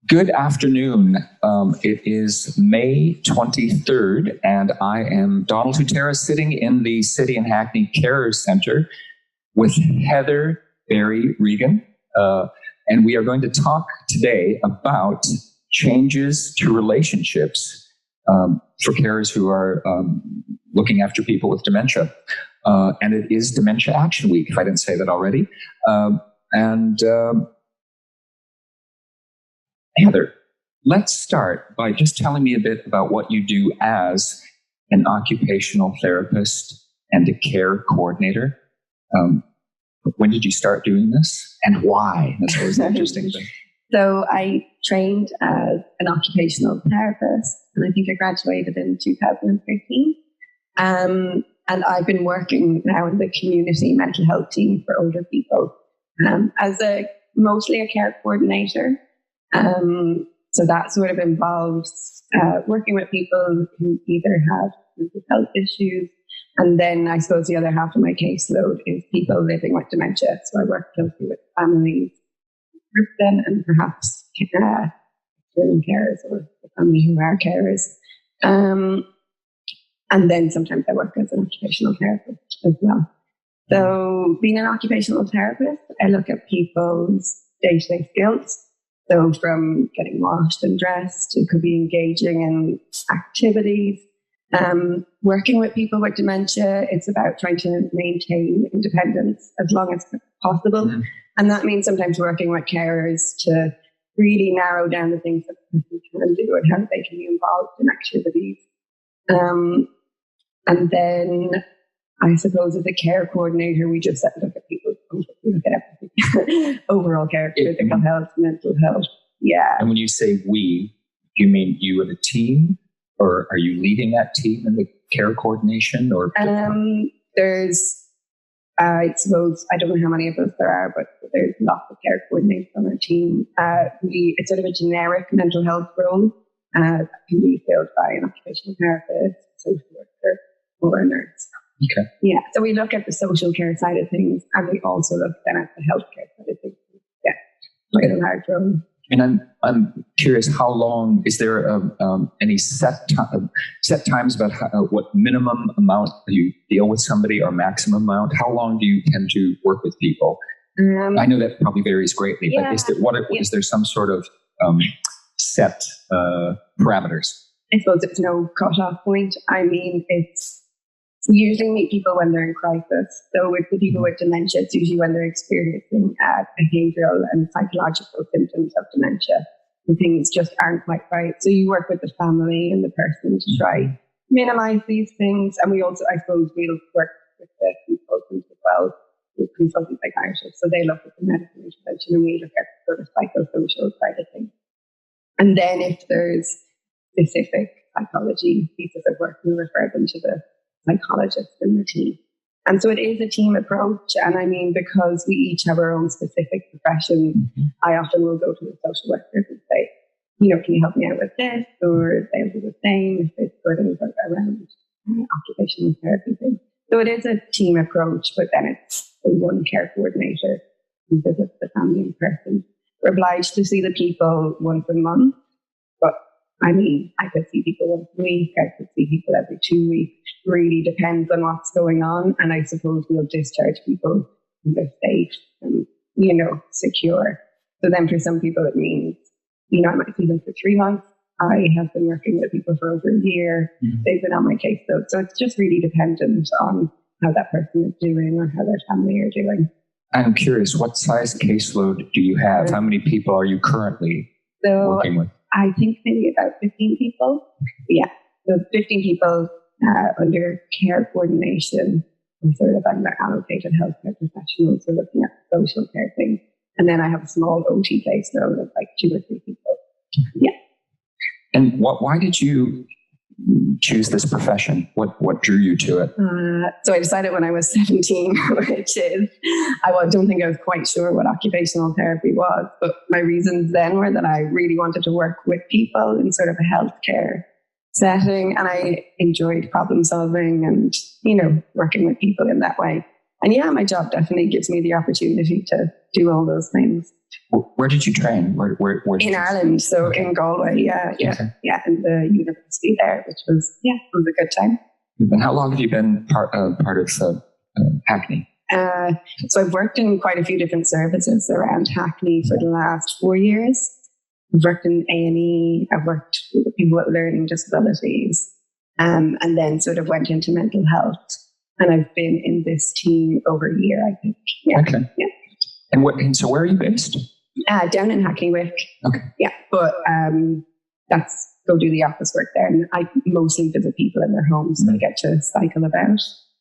Good afternoon. It is May 23rd, and I am Donald Hutera, sitting in the City and Hackney Carers Center with Heather Barry Regan. And we are going to talk today about changes to relationships for carers who are looking after people with dementia. And it is Dementia Action Week, if I didn't say that already. Heather, let's start by just telling me a bit about what you do as an occupational therapist and a care coordinator. When did you start doing this and why? That's always an interesting thing. So I trained as an occupational therapist, and I think I graduated in 2013. And I've been working now in the community mental health team for older people as mostly a care coordinator. So that sort of involves working with people who either have mental health issues, and then I suppose the other half of my caseload is people living with dementia. So I work closely with families, group them, and perhaps children carers or the family who are carers. And then sometimes I work as an occupational therapist as well. So being an occupational therapist, I look at people's day-to-day skills. So from getting washed and dressed, it could be engaging in activities. Working with people with dementia, it's about trying to maintain independence as long as possible. Mm-hmm. And that means sometimes working with carers to really narrow down the things that the person can do and how they can be involved in activities. And then I suppose as a care coordinator, we just look at people, we look at everything. Overall care, physical health, mental health. Yeah. And when you say we, do you mean you and a team, or are you leading that team in the care coordination? Or there's, I suppose, I don't know how many of us there are, but there's lots of care coordinators on our team. It's sort of a generic mental health role that can be filled by an occupational therapist, social worker, or a nurse. Okay. Yeah. So we look at the social care side of things, and we also look then at the healthcare side of things. Yeah. Quite a large role. And I'm curious, how long is there any set times about what minimum amount you deal with somebody or maximum amount? How long do you tend to work with people? I know that probably varies greatly, but is there some sort of set parameters? I suppose it's no cut-off point. I mean, we usually meet people when they're in crisis. So with the people with dementia, it's usually when they're experiencing behavioural and psychological symptoms of dementia, and things just aren't quite right. So you work with the family and the person to try minimise these things. And we also, I suppose, we'll work with the consultants as well, with consultant psychiatrists. So they look at the medical intervention, and we look at the sort of psychosocial side of things. And then if there's specific psychology pieces of work, we refer them to the psychologists in the team. And so it is a team approach. And I mean, because we each have our own specific professions, I often will go to the social workers and say, can you help me out with this? Or they'll do the same if it's sort of around occupational therapy things. So it is a team approach, but then it's the one care coordinator who visits the family in person. We're obliged to see the people once a month, but I mean, I could see people once a week, I could see people every 2 weeks. Really depends on what's going on. And I suppose we'll discharge people when they're safe and, secure. So then for some people, it means, I might see them for 3 months. I have been working with people for over a year. Mm-hmm. They've been on my caseload. So it's just really dependent on how that person is doing or how their family are doing. I'm curious, what size caseload do you have? How many people are you currently working with? I think maybe about 15 people. Yeah. So 15 people under care coordination. And sort of I'm allocated healthcare professionals, so looking at social care things. And then I have a small OT caseload of like 2 or 3 people. Yeah. And why did you choose this profession? What drew you to it? So I decided when I was 17, which is, I don't think I was quite sure what occupational therapy was, but my reasons then were that I really wanted to work with people in sort of a healthcare setting, and I enjoyed problem solving and, working with people in that way. And yeah, my job definitely gives me the opportunity to do all those things. Where did you train? Where in Ireland, so okay. in Galway, Okay. in the university there, which was it was a good time. And how long have you been part of Hackney? So I've worked in quite a few different services around Hackney for the last 4 years. I've worked in A&E, I've worked with people with learning disabilities, and then sort of went into mental health. And I've been in this team over a year, I think. Yeah. Okay. Yeah. And so where are you based? Down in Hackney Wick. Okay. Yeah, but that's go do the office work there. And I mostly visit people in their homes, so I get to cycle about,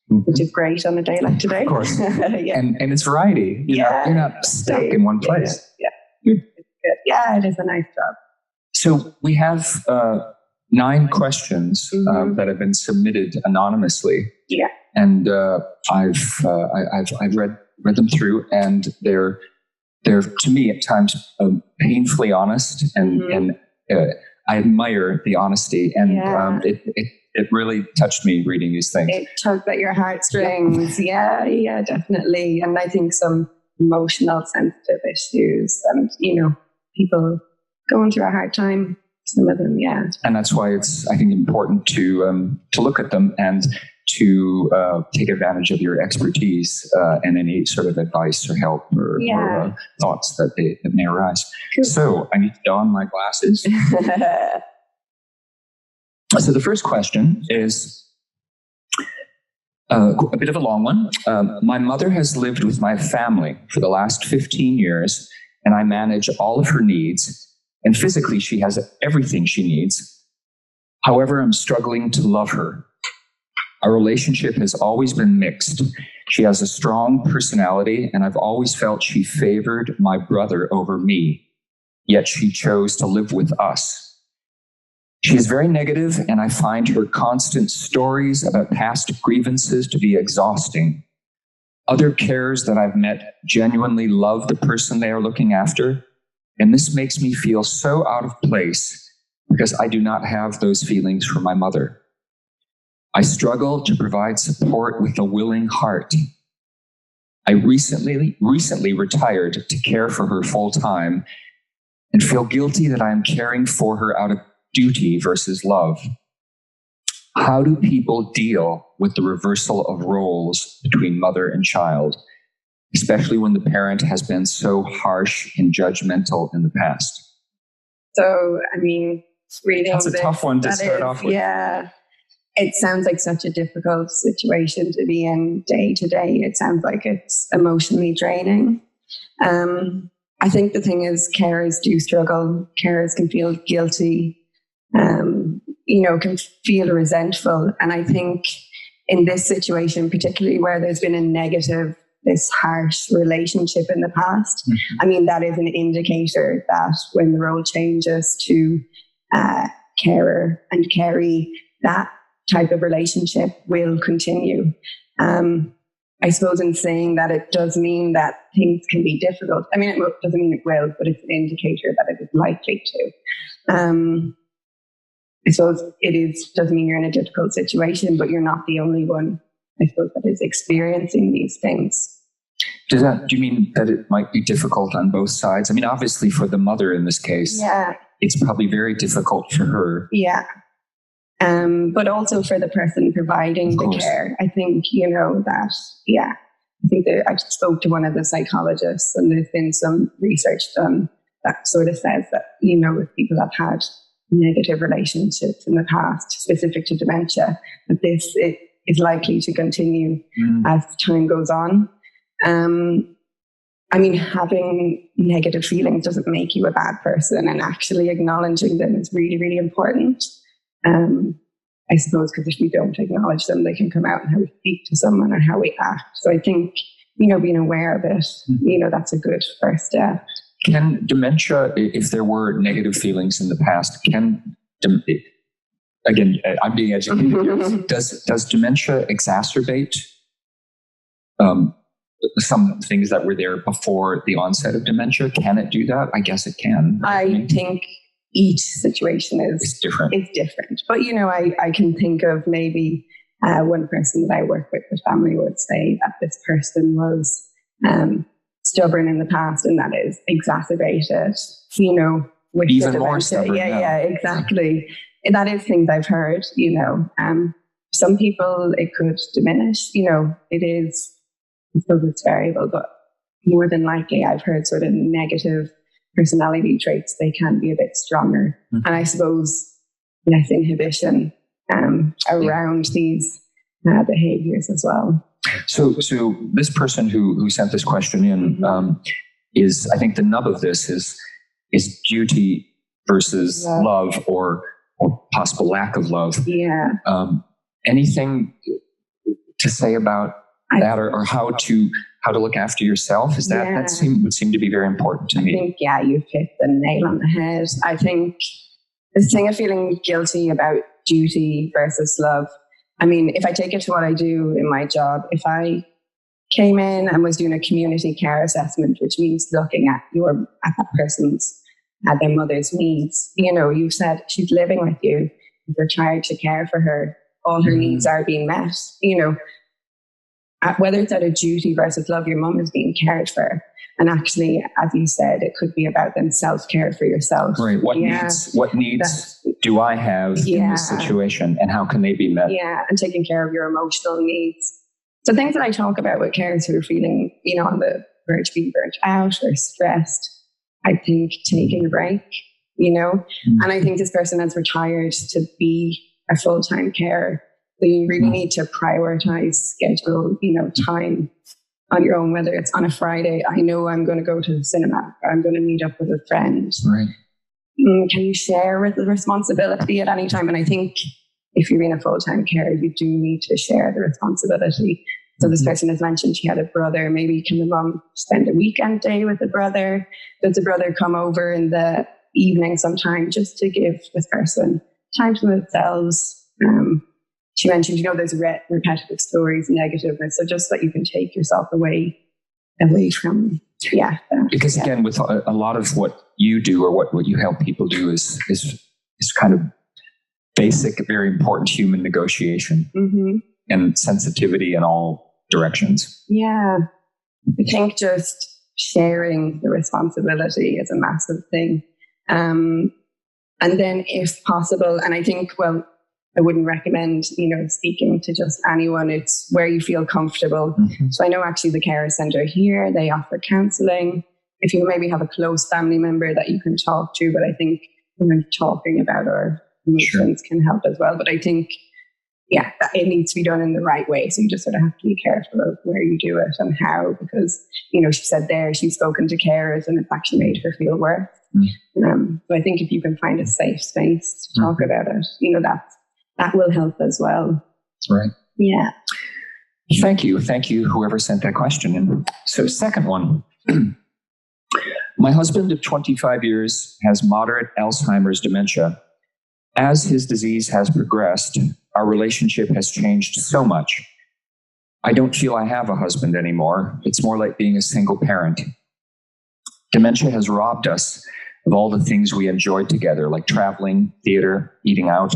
which is great on a day like today. Of course. Yeah. And it's variety. You're not stuck in one place. Yeah. It's good. Yeah, it is a nice job. So we have 9 questions that have been submitted anonymously. Yeah. And I've read them through, and they're to me at times painfully honest, and I admire the honesty, and it really touched me reading these things. It tugged at your heartstrings. Yeah, definitely. And I think some emotional, sensitive issues, and people going through a hard time. Some of them, yeah. And that's why it's, I think, important to look at them and to take advantage of your expertise and any sort of advice or help or thoughts that may arise. Cool. So I need to don my glasses. So the first question is a bit of a long one. My mother has lived with my family for the last 15 years, and I manage all of her needs. And physically, she has everything she needs. However, I'm struggling to love her. Our relationship has always been mixed. She has a strong personality, and I've always felt she favored my brother over me, yet she chose to live with us. She is very negative, and I find her constant stories about past grievances to be exhausting. Other carers that I've met genuinely love the person they are looking after, and this makes me feel so out of place because I do not have those feelings for my mother. I struggle to provide support with a willing heart. I recently retired to care for her full time and feel guilty that I am caring for her out of duty versus love. How do people deal with the reversal of roles between mother and child, especially when the parent has been so harsh and judgmental in the past? So, I mean, reading that's a tough one to start off with. Yeah. It sounds like such a difficult situation to be in day to day. It sounds like it's emotionally draining. I think the thing is, carers do struggle. Carers can feel guilty, can feel resentful. And I think in this situation, particularly where there's been this harsh relationship in the past, I mean, that is an indicator that when the role changes to carer and caree, that type of relationship will continue. I suppose in saying that, it does mean that things can be difficult. I mean, it doesn't mean it will, but it's an indicator that it is likely to. I suppose doesn't mean you're in a difficult situation, but you're not the only one, I suppose, that is experiencing these things. Do you mean that it might be difficult on both sides? I mean, obviously for the mother in this case, it's probably very difficult for her. Yeah. But also for the person providing the care. I think, I spoke to one of the psychologists, and there's been some research done that sort of says that, if people have had negative relationships in the past, specific to dementia, that this is likely to continue as time goes on. I mean, having negative feelings doesn't make you a bad person, and actually acknowledging them is really, really important. I suppose, because if we don't acknowledge them, they can come out in how we speak to someone or how we act. So I think, being aware of it, that's a good first step. Can dementia, if there were negative feelings in the past, again, I'm being educated here, does dementia exacerbate some things that were there before the onset of dementia? Can it do that? I guess it can. I think each situation is different. It's different. But, I can think of maybe one person that I work with, the family would say that this person was stubborn in the past, and that is exacerbated, with even the more dementia. stubborn now. Yeah, exactly. And that is things I've heard, some people it could diminish, it is, I suppose it's variable, but more than likely I've heard sort of negative personality traits, they can be a bit stronger. Mm-hmm. And I suppose less inhibition around these behaviors as well. So this person who sent this question in, mm-hmm. Is, I think the nub of this is duty versus love or possible lack of love. Yeah. Anything to say about that, or how to look after yourself? Is that would seem to be very important to me. I think you've hit the nail on the head. I think this thing of feeling guilty about duty versus love. I mean, if I take it to what I do in my job, if I came in and was doing a community care assessment, which means looking at that person's, at their mother's needs, you've said she's living with you, you're required to care for her, all her needs are being met, whether it's out of duty versus love, your mum is being cared for. And actually, as you said, it could be about then self-care for yourself. Right. What needs do I have in this situation, and how can they be met? Yeah, and taking care of your emotional needs. So things that I talk about with carers who are feeling, on the verge of being burnt out or stressed, I think taking a break, and I think this person has retired to be a full-time carer. So you really need to prioritize, schedule, time on your own, whether it's on a Friday, I know I'm going to go to the cinema, or I'm going to meet up with a friend. Right. Can you share with the responsibility at any time? And I think if you're being a full-time carer, you do need to share the responsibility. So this person has mentioned she had a brother. Maybe can the mum spend a weekend day with the brother? Does the brother come over in the evening sometime just to give this person time to themselves? She mentioned, there's repetitive stories, negativeness. So just that you can take yourself away from, Because again, with a lot of what you do or what you help people do is kind of basic, very important human negotiation and sensitivity in all directions. Yeah. I think just sharing the responsibility is a massive thing. And then if possible, and I think, I wouldn't recommend, speaking to just anyone. It's where you feel comfortable. Mm-hmm. So I know actually the care centre here, they offer counselling. If you maybe have a close family member that you can talk to, but I think talking about our emotions can help as well. But I think, that it needs to be done in the right way. So you just sort of have to be careful of where you do it and how, because, she said there, she's spoken to carers and it's actually made her feel worse. Mm-hmm. So I think if you can find a safe space to talk about it, that will help as well. Right. Yeah. Thank you. Thank you, whoever sent that question in. So second one. My husband of 25 years has moderate Alzheimer's dementia. As his disease has progressed, our relationship has changed so much. I don't feel I have a husband anymore. It's more like being a single parent. Dementia has robbed us of all the things we enjoyed together, like traveling, theater, eating out.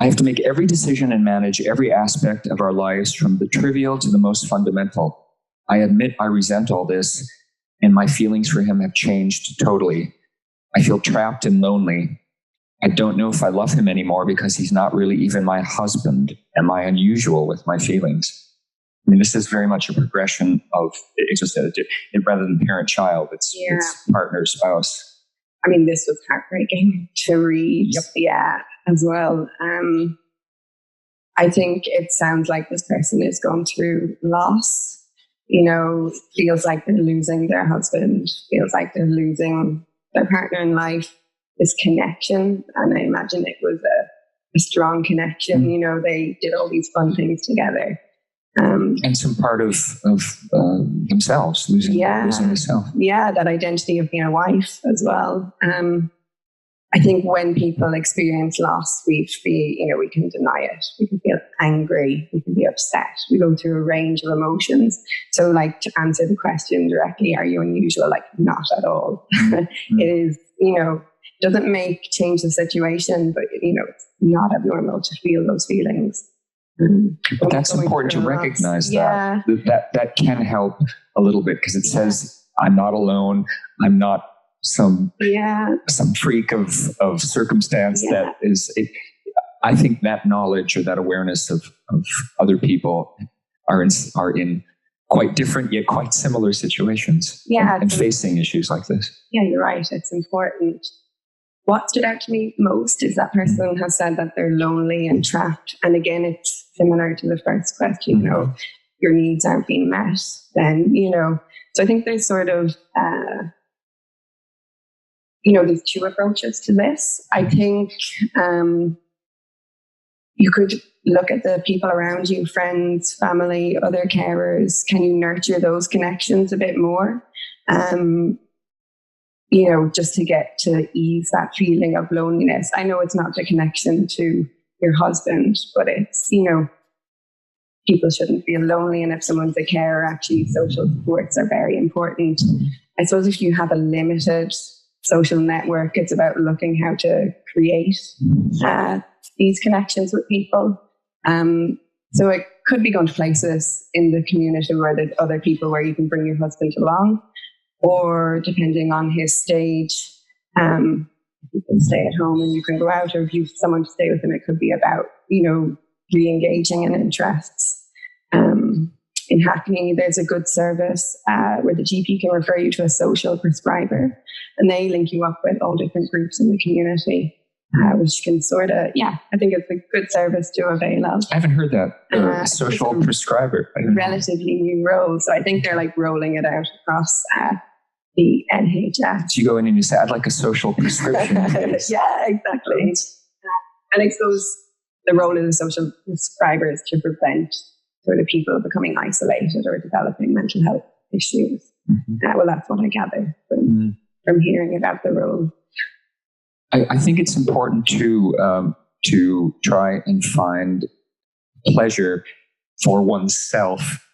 I have to make every decision and manage every aspect of our lives, from the trivial to the most fundamental. I admit I resent all this, and my feelings for him have changed totally. I feel trapped and lonely. I don't know if I love him anymore because he's not really even my husband. Am I unusual with my feelings? I mean, this is very much a progression of, it's just rather than parent-child, it's partner-spouse. I mean, this was heartbreaking to read. Yep. As well. I think it sounds like this person is going through loss, feels like they're losing their husband, feels like they're losing their partner in life, this connection. And I imagine it was a strong connection. They did all these fun things together. And some part of themselves, losing the self. Yeah, that identity of being a wife as well. I think when people experience loss, we can deny it. We can feel angry. We can be upset. We go through a range of emotions. So to answer the question directly, are you unusual? Not at all. Mm-hmm. It is, doesn't change the situation, but, it's not abnormal to feel those feelings. But that's important to recognize that can help a little bit, because it says I'm not alone. I'm not some freak of circumstance that is. I think that knowledge or that awareness of other people are in quite different yet quite similar situations. And facing issues like this. Yeah, you're right. It's important. What stood out to me most is that person has said that they're lonely and trapped. And again, it's similar to the first question, your needs aren't being met, then, so I think there's sort of, there's two approaches to this. I think you could look at the people around you, friends, family, other carers. Can you nurture those connections a bit more? Just to get to ease that feeling of loneliness. I know it's not the connection to your husband, but it's, people shouldn't feel lonely. And if someone's a carer, actually social supports are very important. I suppose if you have a limited social network, it's about looking how to create these connections with people. So it could be going to places in the community where there's other people where you can bring your husband along, or depending on his stage, you can stay at home and you can go out, or if you have someone to stay with him, it could be about, re-engaging in interests. In Hackney, there's a good service where the GP can refer you to a social prescriber, and they link you up with all different groups in the community, which can sort of, I think it's a good service to avail of. I haven't heard that, social prescriber. Relatively new role, so I think they're like rolling it out across the NHS. So you go in and you say, I'd like a social prescription. Yeah, exactly. And I suppose the role of the social prescriber is to prevent sort of people becoming isolated or developing mental health issues. Well, that's what I gather from hearing about the role. I think it's important to try and find pleasure for oneself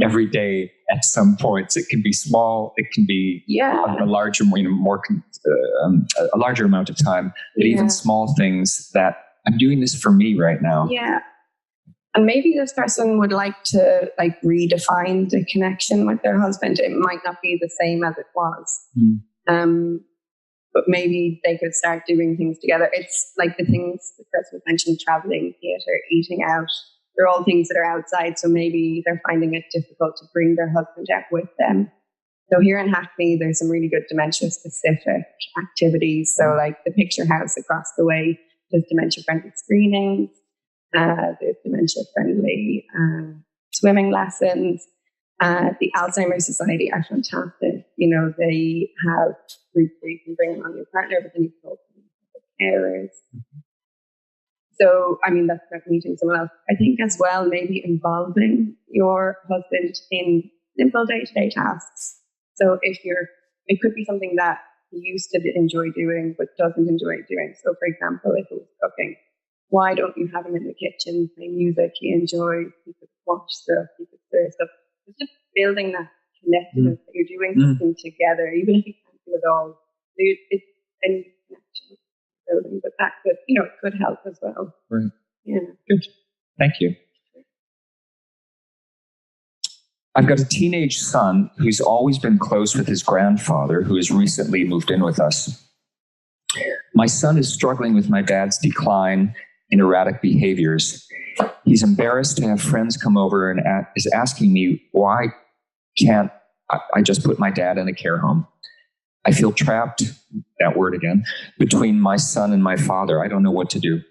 every day at some points. It can be small, it can be a larger, a larger amount of time, but even small things that I'm doing this for me right now. Yeah. And maybe this person would like to redefine the connection with their husband. It might not be the same as it was. But maybe they could start doing things together. It's like the things the person mentioned, traveling, theatre, eating out. They're all things that are outside. So maybe they're finding it difficult to bring their husband out with them. So here in Hackney, there's some really good dementia-specific activities. So like the Picture House across the way, there's dementia-friendly screenings. There's dementia-friendly swimming lessons. The Alzheimer's Society are fantastic. They have groups where you can bring along your partner, but then you can also meet carers. So, that's about meeting someone else. I think as well, maybe involving your husband in simple day-to-day tasks. So it could be something that he used to enjoy doing, but doesn't enjoy doing. So for example, if it was cooking, why don't you have him in the kitchen playing music he enjoys? He could watch stuff, he could stir stuff. It's just building that connectedness that you're doing something together, even if you can't do it all. It's a new connection building, but that could, it could help as well. Right. Yeah. Good. Thank you. I've got a teenage son who's always been close with his grandfather, who has recently moved in with us. My son is struggling with my dad's decline in erratic behaviors. He's embarrassed to have friends come over and is asking me, why can't I just put my dad in a care home? I feel trapped, that word again, between my son and my father. I don't know what to do.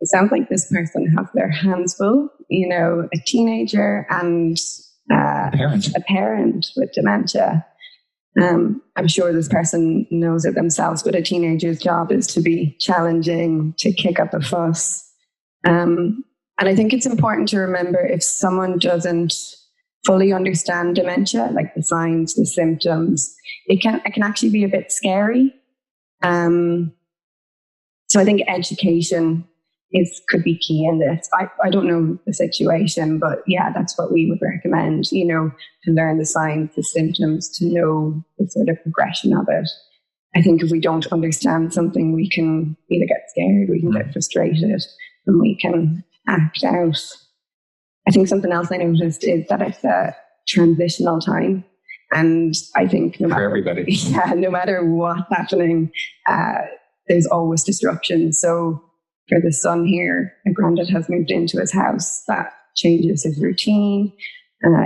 It sounds like this person has their hands full, a teenager and a parent with dementia. I'm sure this person knows it themselves, but a teenager's job is to be challenging, to kick up a fuss. And I think it's important to remember, if someone doesn't fully understand dementia, like the signs, the symptoms, it can actually be a bit scary. So I think education could be key in this. I don't know the situation, but that's what we would recommend, to learn the signs, the symptoms, to know the sort of progression of it. I think if we don't understand something, we can either get scared, we can get frustrated, and we can act out. I think something else I noticed is that if the transitional time. And I think for everybody, no matter what's happening, there's always disruption. So for the son here, a granddad has moved into his house. That changes his routine.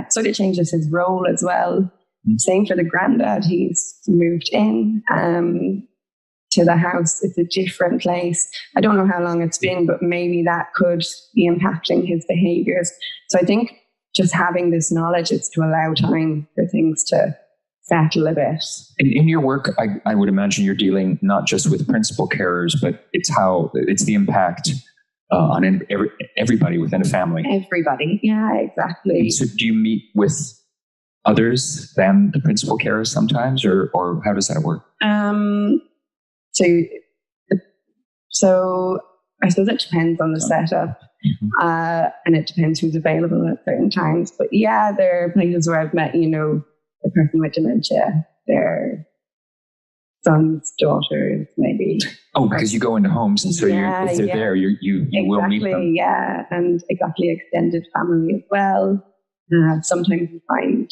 Sort of changes his role as well. Same for the granddad. He's moved in to the house. It's a different place. I don't know how long it's been, but maybe that could be impacting his behaviors. So I think just having this knowledge is to allow time for things to settle a bit. In your work, I would imagine you're dealing not just with principal carers, but it's the impact on everybody within a family. Everybody, yeah, exactly. So do you meet with others than the principal carers sometimes, or how does that work? So I suppose it depends on the setup, and it depends who's available at certain times. But yeah, there are places where I've met, the person with dementia, their sons, daughters, maybe. Oh, because you go into homes, and so if they're there, you exactly, will meet them. Yeah, and exactly extended family as well. Sometimes you find,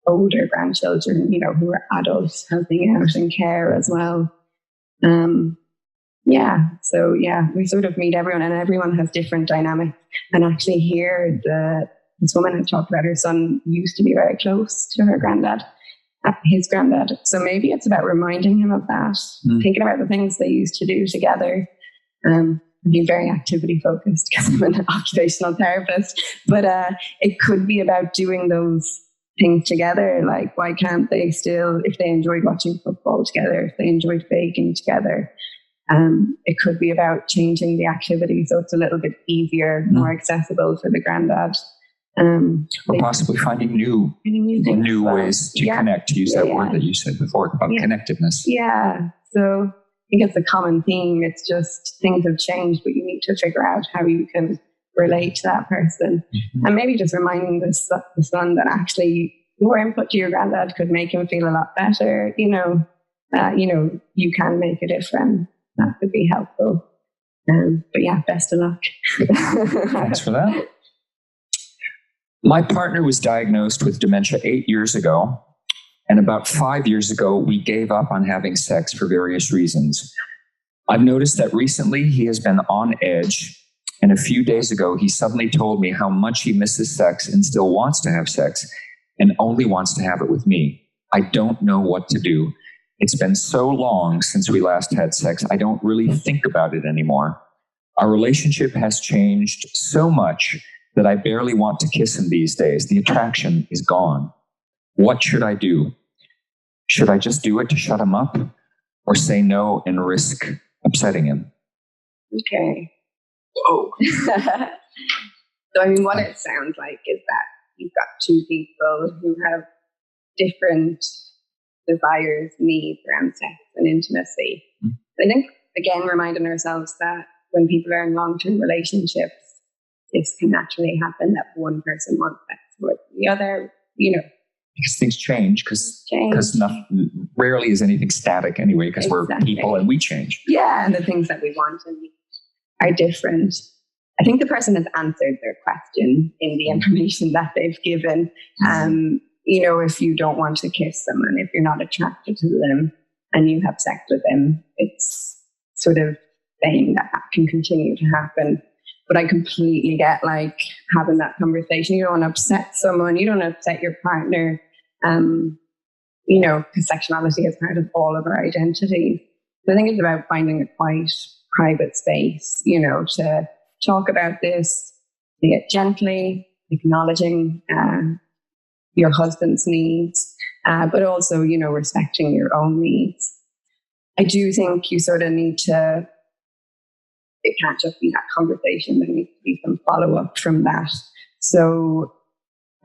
older grandchildren, who are adults helping out in care as well. We sort of meet everyone, and everyone has different dynamics. And actually here, this woman had talked about her son used to be very close to her granddad, his granddad. So maybe it's about reminding him of that, thinking about the things they used to do together. Being very activity focused because I'm an occupational therapist, but it could be about doing those things together. Like, why can't they still, if they enjoyed watching football together, if they enjoyed baking together, it could be about changing the activity so it's a little bit easier, more accessible for the granddad. Or possibly finding new ways to connect, to use that word that you said before about connectedness. Yeah. So I think it's a common theme. It's just things have changed, but you need to figure out how you can relate to that person. And maybe just reminding the son that actually your input to your granddad could make him feel a lot better. You can make a difference. That could be helpful. But yeah, best of luck. Thanks for that. My partner was diagnosed with dementia 8 years ago. And about 5 years ago, we gave up on having sex for various reasons. I've noticed that recently he has been on edge. And a few days ago, he suddenly told me how much he misses sex and still wants to have sex and only wants to have it with me. I don't know what to do. It's been so long since we last had sex, I don't really think about it anymore. Our relationship has changed so much that I barely want to kiss him these days. The attraction is gone. What should I do? Should I just do it to shut him up or say no and risk upsetting him? Okay. Whoa. So, what it sounds like is that you've got two people who have different desires, needs around sex and intimacy. I think, again, reminding ourselves that when people are in long-term relationships, this can naturally happen that one person wants sex with the other, Because things change, because rarely is anything static anyway, because we're people and we change. Yeah, and the things that we want and need are different. I think the person has answered their question in the information that they've given. If you don't want to kiss someone, if you're not attracted to them and you have sex with them, it's sort of saying that can continue to happen. But I completely get having that conversation. You don't want to upset someone. You don't want to upset your partner. Because sexuality is part of all of our identities. So I think it's about finding a quiet, private space, to talk about this, say it gently, acknowledging your husband's needs, but also, respecting your own needs. I do think you sort of need to, it can't just be that conversation. There needs to be some follow-up from that. So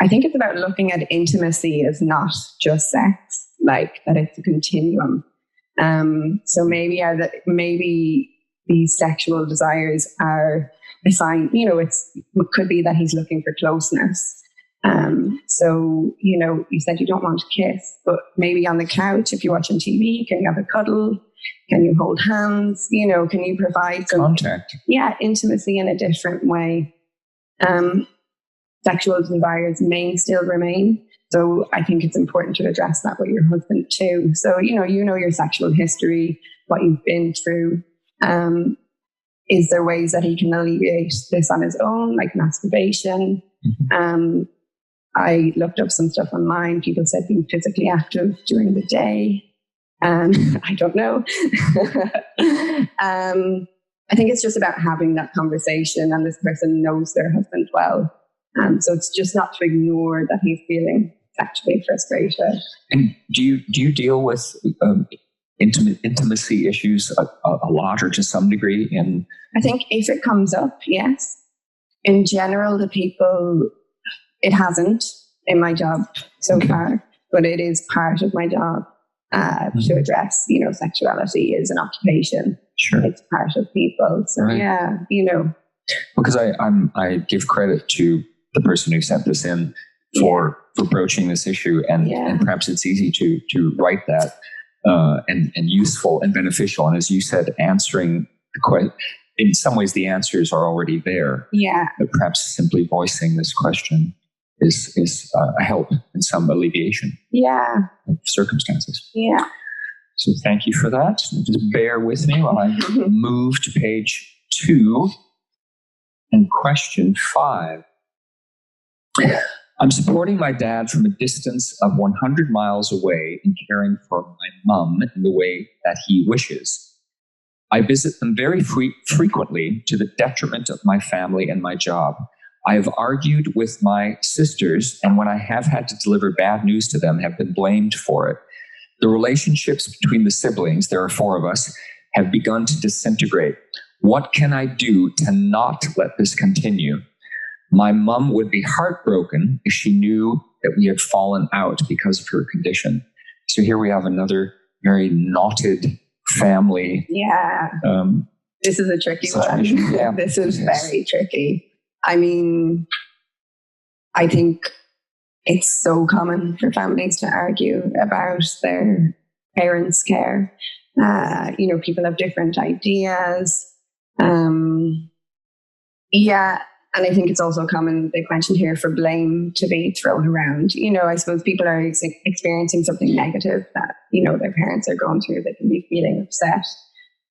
I think it's about looking at intimacy as not just sex, that it's a continuum. So maybe these sexual desires are a sign, it could be that he's looking for closeness. So, you said you don't want to kiss, but maybe on the couch, if you're watching TV, can you have a cuddle? Can you hold hands? Can you provide some contact? Yeah, intimacy in a different way. So sexual desires may still remain. So I think it's important to address that with your husband too. So, you know your sexual history, what you've been through. Is there ways that he can alleviate this on his own, like masturbation? I looked up some stuff online. People said being physically active during the day. I don't know. I think it's just about having that conversation, and this person knows their husband well. So it's just not to ignore that he's feeling sexually frustrated. And do you deal with intimacy issues a lot, or to some degree? I think if it comes up, yes. In general, the people, it hasn't in my job so far, but it is part of my job to address, sexuality is an occupation. Sure. It's part of people. So right. Because I give credit to the person who sent this in for broaching this issue, and perhaps it's easy to write that and useful and beneficial. And as you said, answering the question, in some ways the answers are already there. Yeah. But perhaps simply voicing this question is a help in some alleviation of circumstances. Yeah. So thank you for that. Just bear with me while I move to page 2 and question 5. I'm supporting my dad from a distance of 100 miles away and caring for my mum in the way that he wishes. I visit them very frequently to the detriment of my family and my job. I have argued with my sisters, and when I have had to deliver bad news to them, have been blamed for it. The relationships between the siblings, there are 4 of us, have begun to disintegrate. What can I do to not let this continue? My mum would be heartbroken if she knew that we had fallen out because of her condition. So here we have another very knotted family. Yeah. This is a tricky situation. One. Yeah. This is very tricky. I mean, I think it's so common for families to argue about their parents' care. People have different ideas. And I think it's also common, they've mentioned here, for blame to be thrown around. I suppose people are experiencing something negative that, their parents are going through. They can be feeling upset.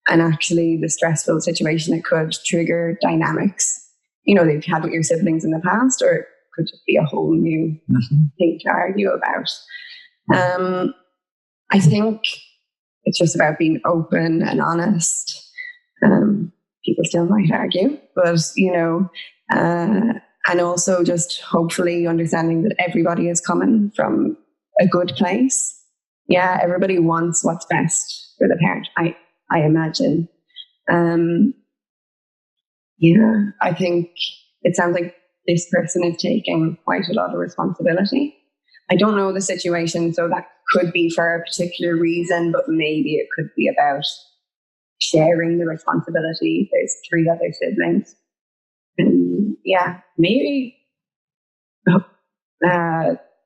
And actually the stressful situation, it could trigger dynamics, they've had with your siblings in the past, or it could just be a whole new thing to argue about. I think it's just about being open and honest. People still might argue, but, and also just hopefully understanding that everybody is coming from a good place. Yeah, everybody wants what's best for the parent, I imagine. I think it sounds like this person is taking quite a lot of responsibility. I don't know the situation, so that could be for a particular reason, but maybe it could be about sharing the responsibility. There's 3 other siblings. And maybe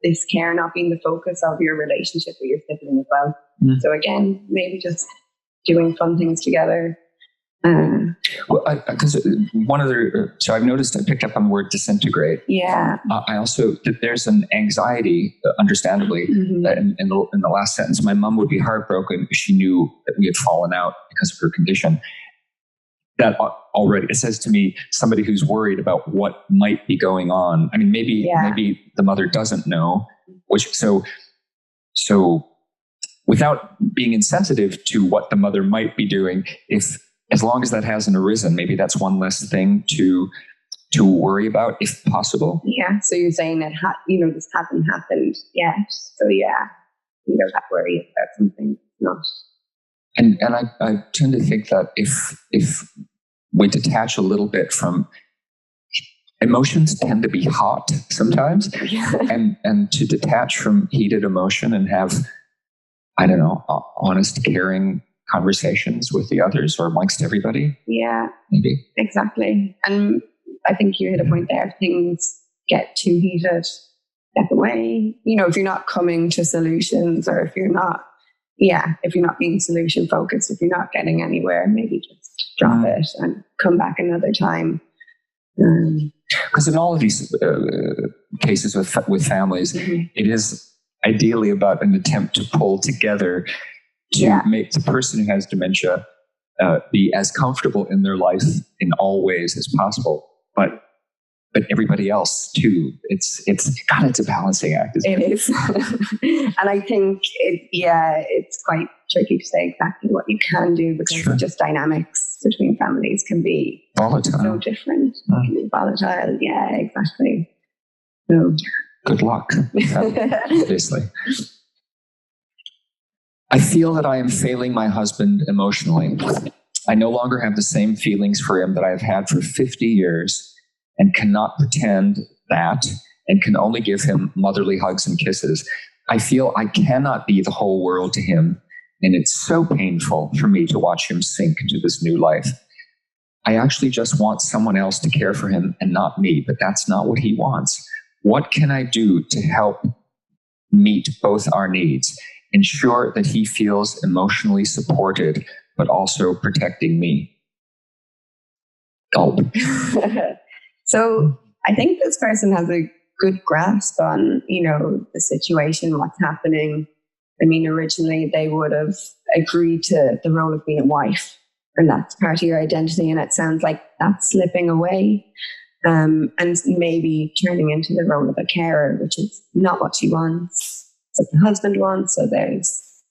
this care not being the focus of your relationship with your sibling as well. So again, maybe just doing fun things together. Because so I've noticed, I picked up on the word disintegrate. Yeah. I also, there's an anxiety, understandably, that in the last sentence, my mum would be heartbroken if she knew that we had fallen out because of her condition. That already, it says to me, somebody who's worried about what might be going on. I mean, maybe the mother doesn't know, so without being insensitive to what the mother might be doing, as long as that hasn't arisen, maybe that's one less thing to worry about, if possible. Yeah. So you're saying that this hasn't happened yet. So that worry about something not. And I tend to think that if we detach a little bit from emotions, tend to be hot sometimes, and to detach from heated emotion and have, I don't know, honest, caring conversations with the others or amongst everybody. Yeah, maybe. Exactly. And I think you hit a point there. If things get too heated, step away. If you're not coming to solutions, or if you're not being solution focused, if you're not getting anywhere, maybe just drop it and come back another time. Because in all of these cases with families, it is ideally about an attempt to pull together to make the person who has dementia be as comfortable in their life in all ways as possible, but everybody else too. It's a balancing act. It is. And I think it's quite tricky to say exactly what you can do, because just dynamics between families can be volatile. So different. Can be volatile. Yeah, exactly. So good luck, obviously. I feel that I am failing my husband emotionally. I no longer have the same feelings for him that I have had for 50 years and cannot pretend that, and can only give him motherly hugs and kisses. I feel I cannot be the whole world to him, and it's so painful for me to watch him sink into this new life. I actually just want someone else to care for him and not me, but that's not what he wants. What can I do to help meet both our needs? Ensure that he feels emotionally supported, but also protecting me. Gulp. So I think this person has a good grasp on, the situation, what's happening. I mean, originally they would have agreed to the role of being a wife, and that's part of your identity. And it sounds like that's slipping away, and maybe turning into the role of a carer, which is not what she wants. It's what the husband wants. So there's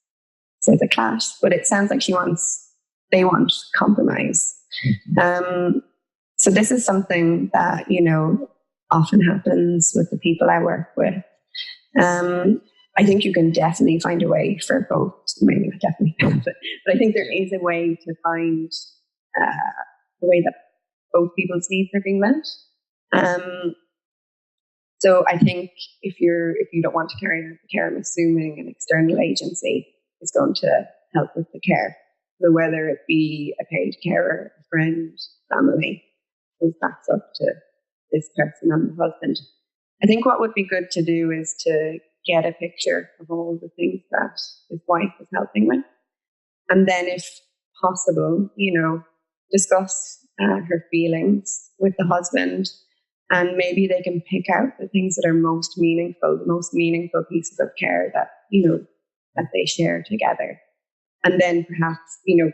a clash, but it sounds like they want compromise. So this is something that, often happens with the people I work with. I think you can definitely find a way for both, maybe not definitely, but I think there is a way to find the way that both people's needs are being met. So I think if you don't want to carry out the care, I'm assuming an external agency is going to help with the care. So whether it be a paid carer, a friend, family, that's up to this person and the husband. I think what would be good to do is to get a picture of all the things that his wife is helping with. And then if possible, discuss her feelings with the husband, and maybe they can pick out the things that are most meaningful pieces of care that, that they share together. And then perhaps,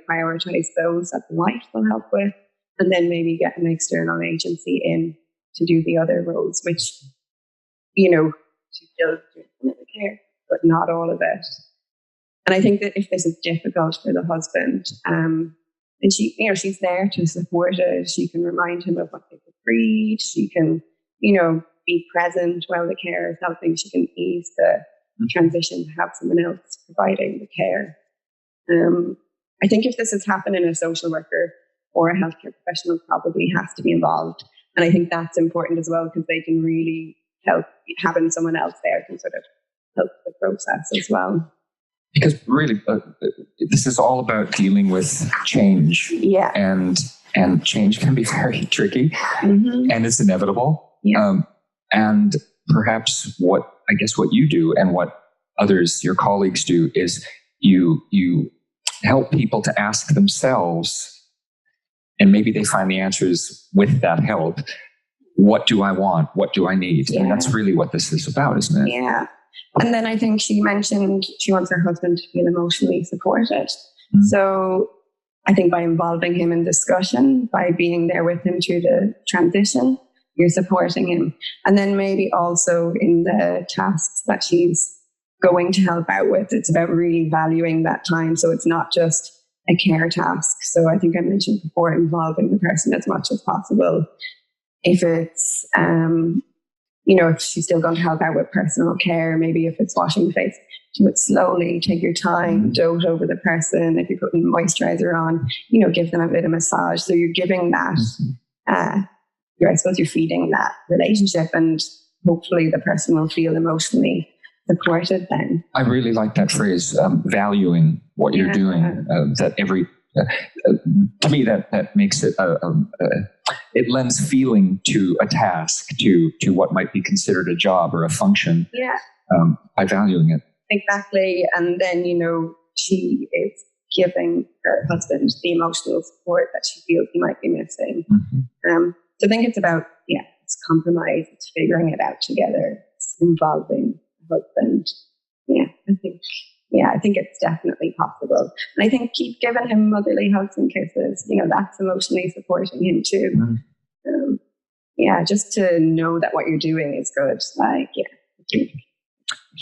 prioritize those that the wife will help with, and then maybe get an external agency in to do the other roles, which, she still doing some of the care, but not all of it. And I think that if this is difficult for the husband, and she's there to support it, she can remind him of what they've agreed. She can, be present while the care is helping. She can ease the transition to have someone else providing the care. I think if this is happening, a social worker or a healthcare professional probably has to be involved. And I think that's important as well, because they can really help. Having someone else there can sort of help the process as well. Because really, this is all about dealing with change. Yeah. And change can be very tricky, and it's inevitable. Yeah. And perhaps what you do and what others, your colleagues do, is you help people to ask themselves, and maybe they find the answers with that help. What do I want? What do I need? Yeah. And that's really what this is about, isn't it? Yeah. And then I think she mentioned she wants her husband to feel emotionally supported. So I think by involving him in discussion, by being there with him through the transition, you're supporting him. And then maybe also in the tasks that she's going to help out with, it's about really valuing that time. So it's not just a care task. So I think I mentioned before, involving the person as much as possible. If it's, if she's still going to help out with personal care, maybe if it's washing the face, do it slowly, take your time, dote over the person. If you're putting moisturizer on, give them a bit of massage. So you're giving that, I suppose you're feeding that relationship, and hopefully the person will feel emotionally supported then. I really like that phrase, valuing what you're doing. To me, that makes it, it lends feeling to a task, to what might be considered a job or a function. Yeah. By valuing it. Exactly. And then, she is giving her husband the emotional support that she feels he might be missing. So I think it's about it's compromise, it's figuring it out together, it's involving the husband. I think it's definitely possible. And I think keep giving him motherly hugs and kisses. That's emotionally supporting him too. Just to know that what you're doing is good.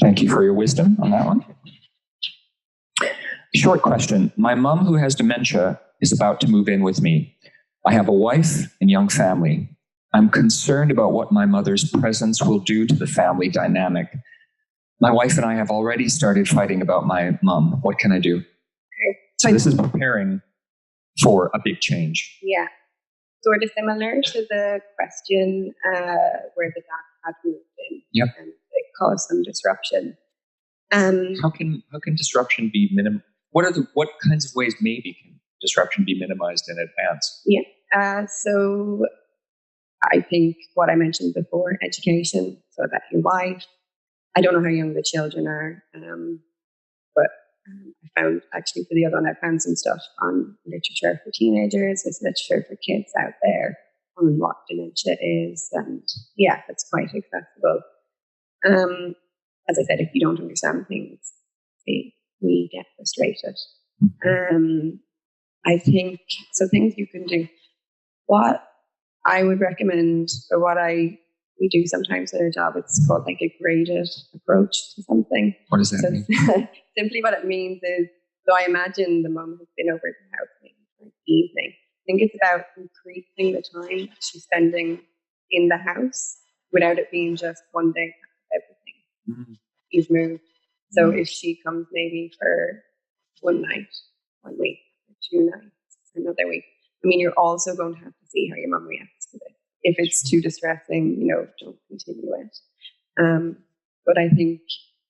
Thank you for your wisdom on that one. Short question. My mom, who has dementia, is about to move in with me. I have a wife and young family. I'm concerned about what my mother's presence will do to the family dynamic. My wife and I have already started fighting about my mom. What can I do? Okay. So this is preparing for a big change. Yeah. Sort of similar to the question where the dad had moved in. Yep. And it caused some disruption. How can disruption be minimum? What kinds of ways maybe can disruption be minimized in advance? Yeah. So I think what I mentioned before, education, so that your wife, I don't know how young the children are, but I found, actually for the other one, I found some stuff on literature for teenagers, there's literature for kids out there on what dementia is, and it's quite accessible. As I said, if you don't understand things, we get frustrated. I think, so things you can do. What I would recommend, or what we do sometimes in our job, it's called like a graded approach to something. What does that mean? Simply what it means is, so I imagine the mum has been over at the house maybe for the evening. I think it's about increasing the time she's spending in the house without it being just one day everything. You've moved. So if she comes maybe for one night, 1 week, or 2 nights, another week, I mean, you're also going to have to see how your mum reacts to this. If it's too distressing, don't continue it. But I think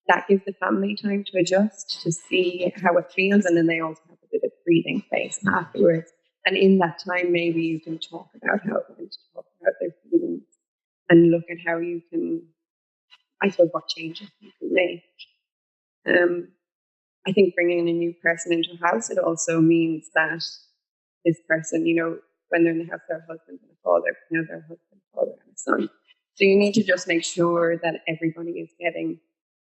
that gives the family time to adjust, to see how it feels, and then they also have a bit of breathing space afterwards. And in that time, maybe you can talk about how it went, talk about their feelings, and look at how you can, I suppose, what changes you can make. I think bringing in a new person into a house, it also means that this person, when they're in the house, their husband and a father, their husband, father, and a son. So you need to just make sure that everybody is getting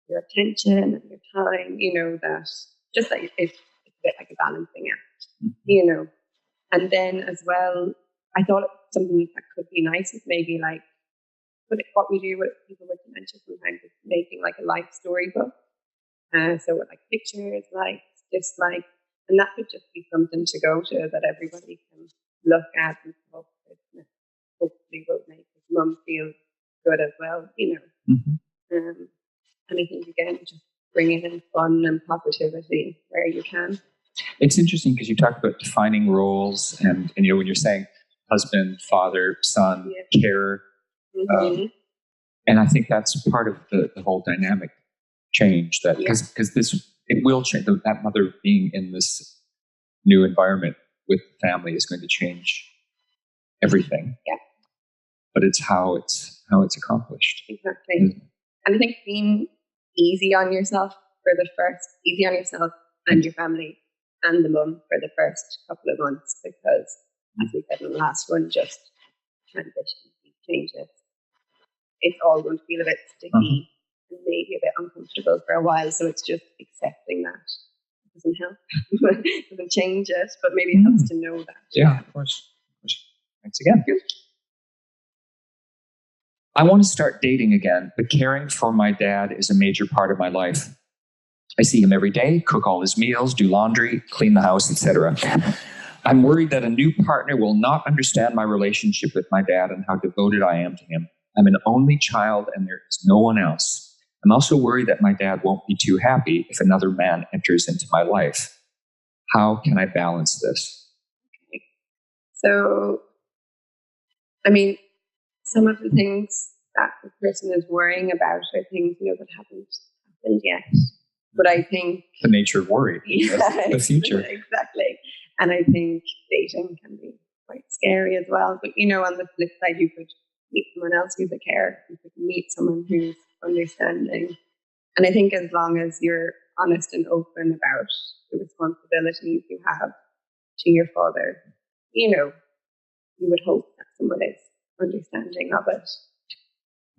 your attention and your time, that just like it's a bit like a balancing act, And then as well, I thought something that could be nice is maybe like, what we do with people with dementia sometimes is making like a life storybook. So with like pictures, likes, dislikes, and that could just be something to go to that everybody can look at and hopefully will make his mum feel good as well, And I think, again, just bringing in fun and positivity where you can. It's interesting because you talk about defining roles and when you're saying husband, father, son, carer, and I think that's part of the whole dynamic change, that because it will change. That mother being in this new environment with the family is going to change everything. Yeah. But it's how it's accomplished. Exactly. And I think being easy on yourself and your family and the mum for the first couple of months, because as we said in the last one, just transition, changes. It's all going to feel a bit sticky and maybe a bit uncomfortable for a while. So it's just accepting that. It doesn't help. It doesn't change it, but maybe it helps to know that. Yeah, of course. Thanks again. I want to start dating again, but caring for my dad is a major part of my life. I see him every day, cook all his meals, do laundry, clean the house, etc. I'm worried that a new partner will not understand my relationship with my dad and how devoted I am to him. I'm an only child and there is no one else. I'm also worried that my dad won't be too happy if another man enters into my life. How can I balance this? Okay. So, I mean, some of the things that the person is worrying about are things, that haven't happened yet. But I think the nature of worry, the future. Exactly. And I think dating can be quite scary as well. But, on the flip side, you could meet someone else who's a carer. You could meet someone who's understanding. And I think as long as you're honest and open about the responsibilities you have to your father, you would hope that someone is understanding of it.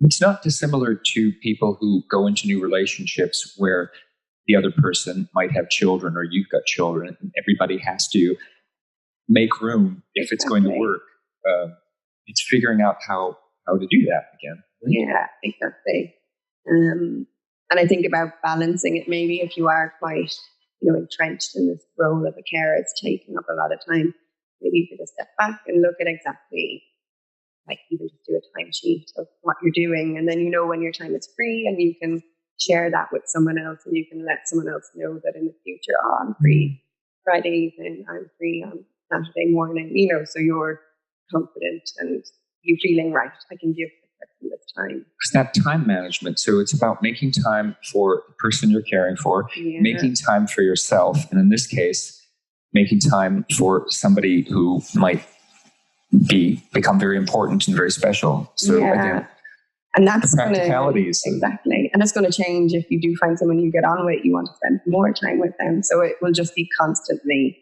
It's not dissimilar to people who go into new relationships where the other person might have children or you've got children, and everybody has to make room if it's going to work. It's figuring out how to do that again. Yeah, exactly. And I think about balancing it. Maybe if you are quite, entrenched in this role of a carer, it's taking up a lot of time. Maybe you could just step back and look at exactly, like even just do a timesheet of what you're doing, and then when your time is free, and you can share that with someone else, and you can let someone else know that in the future, I'm free Friday evening, I'm free on Saturday morning. So you're confident and you feeling right. I can give the person this time. It's that time management. So it's about making time for the person you're caring for, making time for yourself, and in this case, making time for somebody who might become very important and very special. So again, and that's the practicalities. Exactly. And it's going to change if you do find someone you get on with, you want to spend more time with them. So it will just be constantly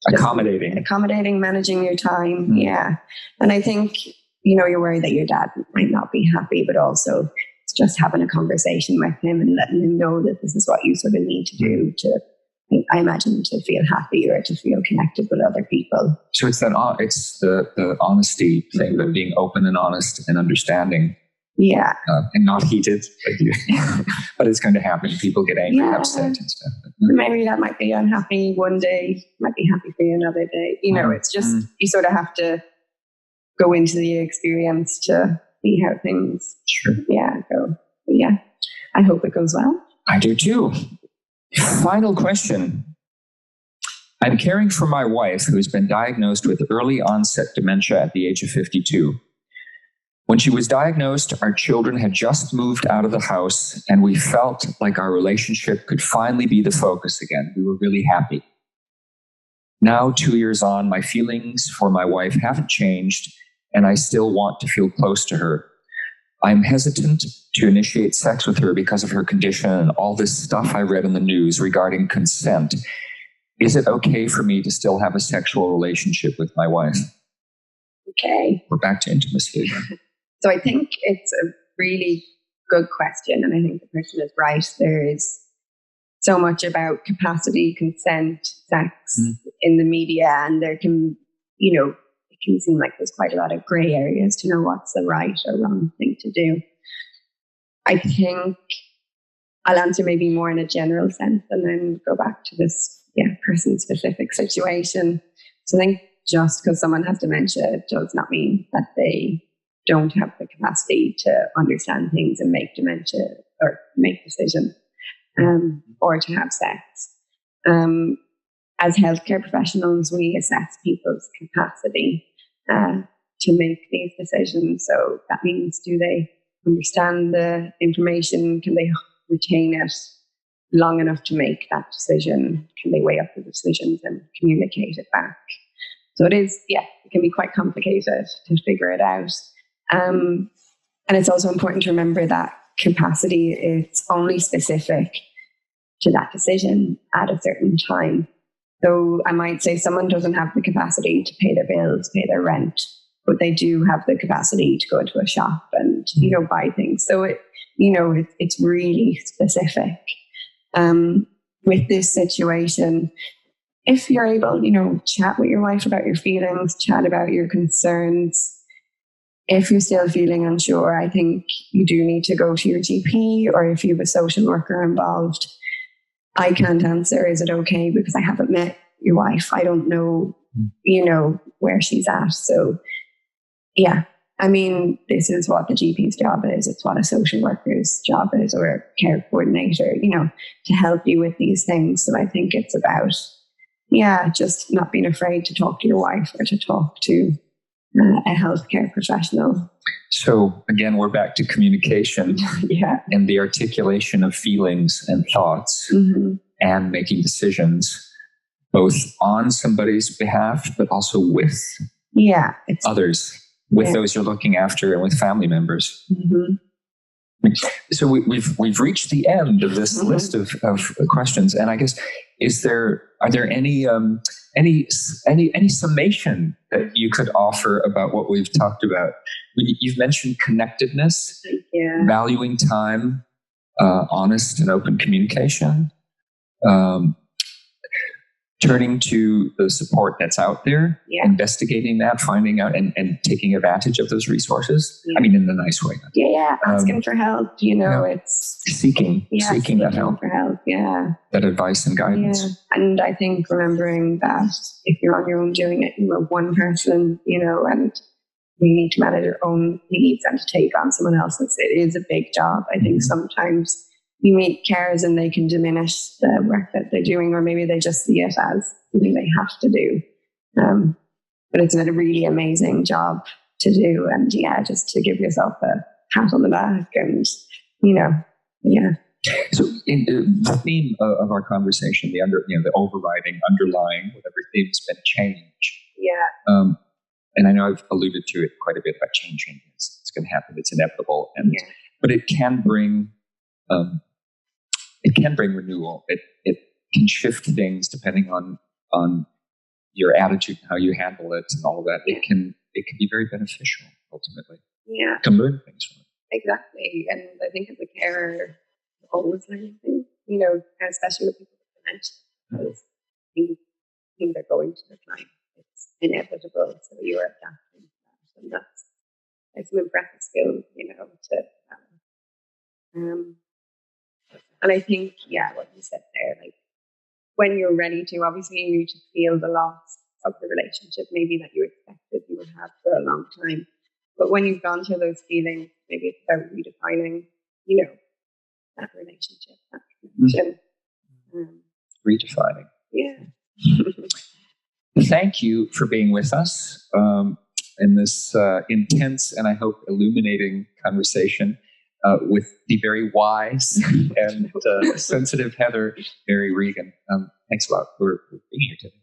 accommodating, managing your time. Mm. Yeah. And I think, you're worried that your dad might not be happy, but also it's just having a conversation with him and letting him know that this is what you sort of need to do to, I imagine, to feel happy or to feel connected with other people. So it's the honesty thing, that being open and honest and understanding. Yeah. And not heated. But it's going to happen. People get angry and upset and stuff. Maybe that might be unhappy one day, might be happy for you another day. It's just, you sort of have to go into the experience to see how things go. But I hope it goes well. I do too. Final question. I'm caring for my wife who's been diagnosed with early onset dementia at the age of 52. When she was diagnosed, our children had just moved out of the house, and we felt like our relationship could finally be the focus again. We were really happy. Now, 2 years on, my feelings for my wife haven't changed, and I still want to feel close to her. I'm hesitant to initiate sex with her because of her condition and all this stuff I read in the news regarding consent. Is it okay for me to still have a sexual relationship with my wife? Okay. We're back to intimacy again. So I think it's a really good question, and I think the person is right. There is so much about capacity, consent, sex in the media, and there can, it can seem like there's quite a lot of grey areas to know what's the right or wrong thing to do. I think I'll answer maybe more in a general sense and then go back to this person-specific situation. So I think just because someone has dementia does not mean that they don't have the capacity to understand things and make dementia or make decisions or to have sex. As healthcare professionals, we assess people's capacity to make these decisions. So that means, do they understand the information? Can they retain it long enough to make that decision? Can they weigh up the decisions and communicate it back? So it is, it can be quite complicated to figure it out. And it's also important to remember that capacity is only specific to that decision at a certain time. So I might say someone doesn't have the capacity to pay their bills, pay their rent, but they do have the capacity to go into a shop and, buy things. So it's really specific. With this situation, if you're able, chat with your wife about your feelings, chat about your concerns. If you're still feeling unsure, I think you do need to go to your GP, or if you have a social worker involved. I can't answer, is it okay? Because I haven't met your wife. I don't know, where she's at. So, this is what the GP's job is. It's what a social worker's job is, or a care coordinator, to help you with these things. So I think it's about, just not being afraid to talk to your wife or to talk to a healthcare professional. So again, we're back to communication and the articulation of feelings and thoughts and making decisions both on somebody's behalf, but also with others, with those you're looking after and with family members. So we've reached the end of this list of questions, and I guess are there any summation that you could offer about what we've talked about? You've mentioned connectedness, valuing time, honest and open communication, turning to the support that's out there, investigating that, finding out and taking advantage of those resources. I mean, in a nice way. Asking for help, it's seeking that help. For help, that advice and guidance. And I think remembering that if you're on your own doing it, you're one person, and you need to manage your own needs and to take on someone else's. It is a big job. I think sometimes you meet carers and they can diminish the work that they're doing, or maybe they just see it as something they have to do. But it's a really amazing job to do. And just to give yourself a pat on the back and, So the theme of our conversation, the overriding, underlying, whatever theme has been change. And I know I've alluded to it quite a bit about changing. It's going to happen. It's inevitable. But it can bring renewal. It can shift things depending on your attitude and how you handle it and all of that. It can be very beneficial ultimately. To learn things from it. Exactly. And I think as a carer, always learning things, especially with people with dementia, because things are going to decline. It's inevitable. So you are adapting to that. And that's some impressive skills, and I think, what you said there, like when you're ready to, obviously you need to feel the loss of the relationship, maybe that you expected you would have for a long time. But when you've gone through those feelings, maybe it's about redefining, that relationship, that connection. Redefining. Thank you for being with us in this intense and I hope illuminating conversation with the very wise and sensitive Heather Mary Regan. Thanks a lot for being here today.